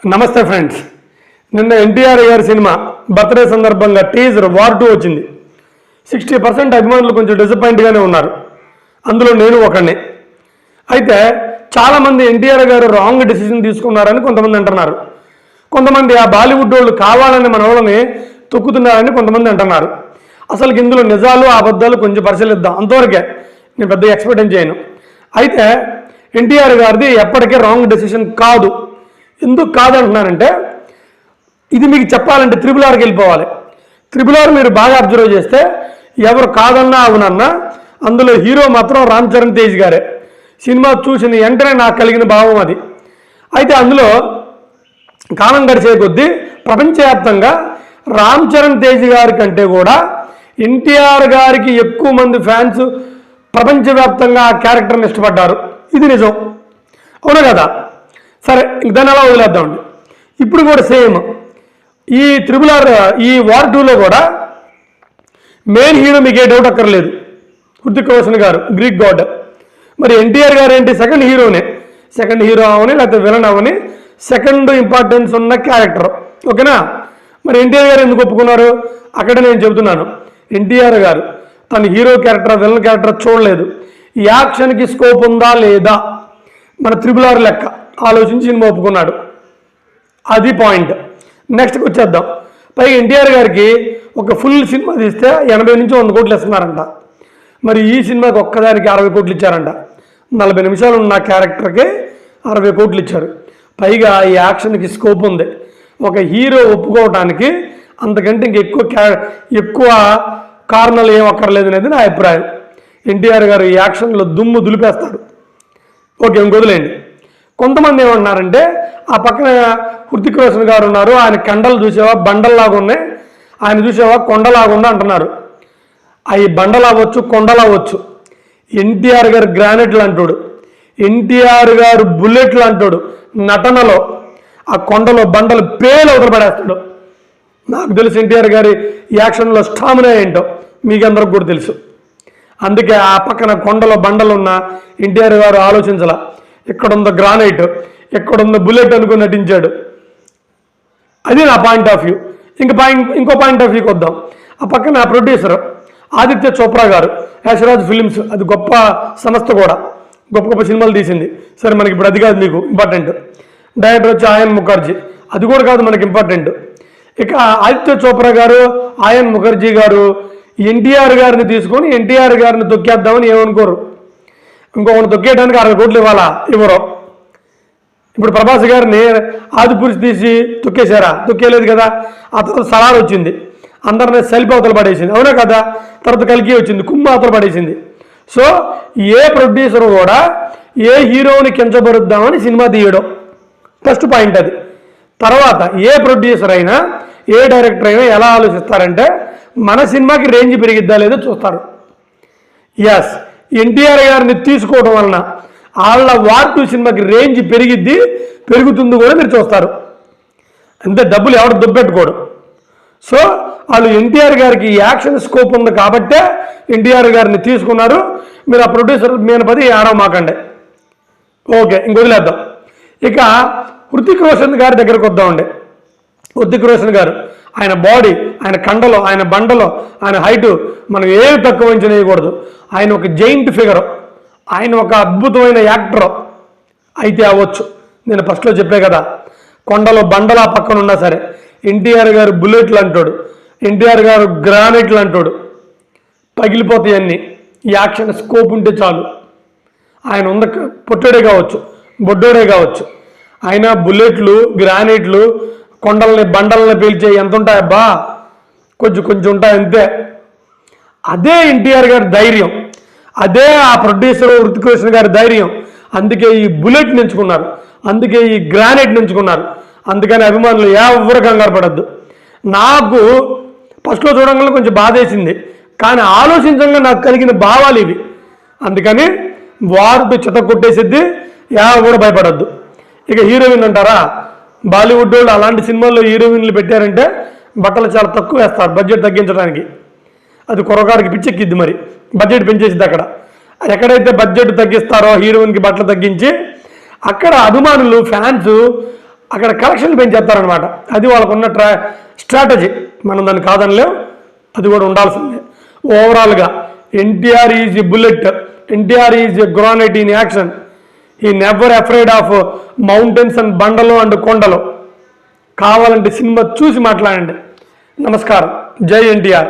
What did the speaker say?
నమస్తే ఫ్రెండ్స్. నిన్న ఎన్టీఆర్ గారి సినిమా బర్త్డే సందర్భంగా టీజర్ వార్ 2 వచ్చింది. 60% అభిమానులు కొంచెం డిసప్పాయింట్గానే ఉన్నారు. అందులో నేను ఒకడిని. అయితే చాలామంది ఎన్టీఆర్ గారు రాంగ్ డెసిషన్ తీసుకున్నారని కొంతమంది అంటున్నారు. కొంతమంది ఆ బాలీవుడ్ వాళ్ళు కావాలని మన వాళ్ళని తొక్కుతున్నారని కొంతమంది అంటున్నారు. అసలు ఇందులో నిజాలు అబద్ధాలు కొంచెం పరిశీలిద్దాం. అంతవరకే, నేను పెద్ద ఎక్స్పెక్ట్ చేయను. అయితే ఎన్టీఆర్ గారిది ఎప్పటికీ రాంగ్ డెసిషన్ కాదు. ఎందుకు కాదంటున్నానంటే, ఇది మీకు చెప్పాలంటే RRRకి వెళ్ళిపోవాలి. RRR మీరు బాగా అబ్జర్వ్ చేస్తే ఎవరు కాదన్నా అవునన్నా అందులో హీరో మాత్రం రామ్ చరణ్ తేజ్ గారే. సినిమా చూసిన వెంటనే నాకు కలిగిన భావం అది. అయితే అందులో కాలం గడిచే కొద్దీ ప్రపంచవ్యాప్తంగా రామ్ చరణ్ తేజ్ గారి కంటే కూడా ఎన్టీఆర్ గారికి ఎక్కువ మంది ఫ్యాన్స్ ప్రపంచవ్యాప్తంగా ఆ క్యారెక్టర్ని ఇష్టపడ్డారు. ఇది నిజం, అవునా కదా? సరే, దాన్ని అలా వదిలేద్దామండి. ఇప్పుడు కూడా సేమ్ ఈ RRR ఈ వార్ 2లో కూడా మెయిన్ హీరో మీకు ఏ డౌట్ అక్కర్లేదు, హృతిక్ రోషన్ గారు, గ్రీక్ గాడ్. మరి ఎన్టీఆర్ గారు ఏంటి? సెకండ్ హీరోనే. సెకండ్ హీరో అవని లేకపోతే విలన్ అవని సెకండ్ ఇంపార్టెన్స్ ఉన్న క్యారెక్టర్, ఓకేనా? మరి ఎన్టీఆర్ గారు ఎందుకు ఒప్పుకున్నారు? అక్కడ నేను చెబుతున్నాను, ఎన్టీఆర్ గారు తన హీరో క్యారెక్టర్ విలన్ క్యారెక్టర్ చూడలేదు. ఈ యాక్షన్కి స్కోప్ ఉందా లేదా మన RRR లెక్క ఆలోచించి సినిమా ఒప్పుకున్నాడు. అది పాయింట్. నెక్స్ట్కి వచ్చేద్దాం. పైగా ఎన్టీఆర్ గారికి ఒక ఫుల్ సినిమా తీస్తే 80 నుంచి 100 కోట్లు ఇస్తున్నారంట. మరి ఈ సినిమాకి ఒక్కదానికి 60 కోట్లు ఇచ్చారంట. 40 నిమిషాలు ఉన్న క్యారెక్టర్కి 60 కోట్లు ఇచ్చారు. పైగా ఈ యాక్షన్కి స్కోప్ ఉంది. ఒక హీరో ఒప్పుకోవడానికి అంతకంటే ఎక్కువ కారణాలు ఏం అక్కర్లేదు అనేది నా అభిప్రాయం. ఎన్టీఆర్ గారు ఈ యాక్షన్లో దుమ్ము దులిపేస్తాడు. ఓకే, ఇంకొదిలేండి. కొంతమంది ఏమంటున్నారంటే, ఆ పక్కన హృతిక్ రోషన్ గారు ఉన్నారు, ఆయన కండలు చూసావా బండల్లాగా ఉన్నాయి, ఆయన చూసావా కొండలాగా ఉంది అంటున్నారు. అవి బండలు అవ్వచ్చు, కొండలు అవ్వచ్చు. ఎన్టీఆర్ గారు గ్రానైట్లు అంటాడు, ఎన్టీఆర్ గారు బుల్లెట్లు అంటాడు. నటనలో ఆ కొండలో బండలు పేలు వదిలిపడేస్తాడు. నాకు తెలుసు ఎన్టీఆర్ గారి యాక్షన్లో స్టామినా ఏంటో మీకు అందరికి కూడా తెలుసు. అందుకే ఆ పక్కన కొండలో బండలు ఉన్న ఎన్టీఆర్ గారు ఆలోచించాల, ఎక్కడుందో గ్రానైట్, ఎక్కడుందో బుల్లెట్ అనుకుని నటించాడు. అది నా పాయింట్ ఆఫ్ వ్యూ. ఇంకో పాయింట్ ఆఫ్ వ్యూకి వద్దాం. ఆ పక్కన ప్రొడ్యూసర్ ఆదిత్య చోప్రా గారు, యాషరాజ్ ఫిలిమ్స్, అది గొప్ప సంస్థ కూడా, గొప్ప గొప్ప సినిమాలు తీసింది. సరే, మనకి ఇప్పుడు అది కాదు మీకు ఇంపార్టెంట్. డైరెక్టర్ వచ్చి ఆయన్ ముఖర్జీ, అది కూడా కాదు మనకి ఇంపార్టెంట్. ఇక ఆదిత్య చోప్రా గారు, ఆయన్ ముఖర్జీ గారు ఎన్టీఆర్ గారిని తీసుకొని ఎన్టీఆర్ గారిని తొక్కేద్దామని ఏమనుకోరు. ఇంకొకటి తొక్కేయడానికి 60 కోట్లు ఇవ్వాలా? ఇవ్వరు. ఇప్పుడు ప్రభాస్ గారిని ఆదిపురుషు తీసి తొక్కేశారా? తొక్కేయలేదు కదా. ఆ తర్వాత సలార్ వచ్చింది, అందరినీ సెల్ఫీ అవతల పడేసింది, అవునా కదా? తర్వాత కల్కి వచ్చింది, కుమ్మ అవతల పడేసింది. సో ఏ ప్రొడ్యూసర్ కూడా ఏ హీరోని కించబరుద్దామని సినిమా తీయడం ఫస్ట్ పాయింట్ అది. తర్వాత ఏ ప్రొడ్యూసర్ అయినా ఏ డైరెక్టర్ అయినా ఎలా ఆలోచిస్తారంటే, మన సినిమాకి రేంజ్ పెరిగిద్దా లేదో చూస్తారు. ఎస్, ఎన్టీఆర్ గారిని తీసుకోవడం వలన వాళ్ళ వార్ 2 సినిమాకి రేంజ్ పెరుగుతుంది కూడా మీరు చూస్తారు. అంతే, డబ్బులు ఎవరు దుబ్బెట్టుకోడు. సో వాళ్ళు ఎన్టీఆర్ గారికి యాక్షన్ స్కోప్ ఉంది కాబట్టే ఎన్టీఆర్ గారిని తీసుకున్నారు. మీరు ఆ ప్రొడ్యూసర్ మీద పది ఆడమాకండి. ఓకే, ఇంకొదిలేద్దాం. ఇక హృతిక్ రోషన్ గారి దగ్గరకు వద్దామండి. హృతిక్ రోషన్ గారు, ఆయన బాడీ, ఆయన కండలో, ఆయన బండలో, ఆయన హైటు మనం ఏమి తక్కువ అంచనా వేయకూడదు. ఆయన ఒక జైంట్ ఫిగర్, ఆయన ఒక అద్భుతమైన యాక్టర్ అయితే అవ్వచ్చు. నేను ఫస్ట్లో చెప్పే కదా, కొండలో బండలా పక్కన ఉన్నా సరే ఎన్టీఆర్ గారు బుల్లెట్లు అంటాడు, ఎన్టీఆర్ గారు గ్రానైట్లు అంటాడు, పగిలిపోతాయి అన్నీ. యాక్షన్ స్కోప్ ఉంటే చాలు. ఆయన ఉన్న పొట్టోడే కావచ్చు, బొడ్డోడే కావచ్చు, ఆయన బుల్లెట్లు, గ్రానైట్లు, కొండల్ని బండల్ని పీల్చే ఎంత ఉంటాయబ్బా? కొంచెం ఉంటాయి అంతే. అదే ఎన్టీఆర్ గారి ధైర్యం, అదే ఆ ప్రొడ్యూసర్ హృతిక్ రోషన్ గారి ధైర్యం. అందుకే ఈ బుల్లెట్ ఎంచుకున్నారు, అందుకే ఈ గ్రానైట్ ఎంచుకున్నారు. అందుకని అభిమానులు ఎవరు కంగారు పడద్దు. నాకు ఫస్ట్లో చూడంగానే కొంచెం బాధేసింది, కానీ ఆలోచించంగా నాకు కలిగిన భావాలు ఇవి. అందుకని వారు చెత్త కొట్టేసిద్ది, ఎవరు కూడా భయపడద్దు. ఇక హీరోయిన్ అంటారా, బాలీవుడ్ వాళ్ళు అలాంటి సినిమాల్లో హీరోయిన్లు పెట్టారంటే బట్టలు చాలా తక్కువ వేస్తారు బడ్జెట్ తగ్గించడానికి. అది కుర్రగాడికి పిచ్చెక్కిద్ది. మరి బడ్జెట్ పెంచేసిద్ది అక్కడ. ఎక్కడైతే బడ్జెట్ తగ్గిస్తారో హీరోయిన్కి బట్టలు తగ్గించి, అక్కడ అభిమానులు, ఫ్యాన్స్ అక్కడ కలెక్షన్ పెంచేస్తారనమాట. అది వాళ్ళకున్న స్ట్రాటజీ. మనం దాన్ని కాదనిలేం, అది కూడా ఉండాల్సిందే. ఓవరాల్గా NTR is a bullet, NTR is a granite in action, he never afraid of mountains and బండలు అండ్ కొండలు. కావాలంటే సినిమా చూసి మాట్లాడండి. నమస్కారం. జై ఎన్టీఆర్.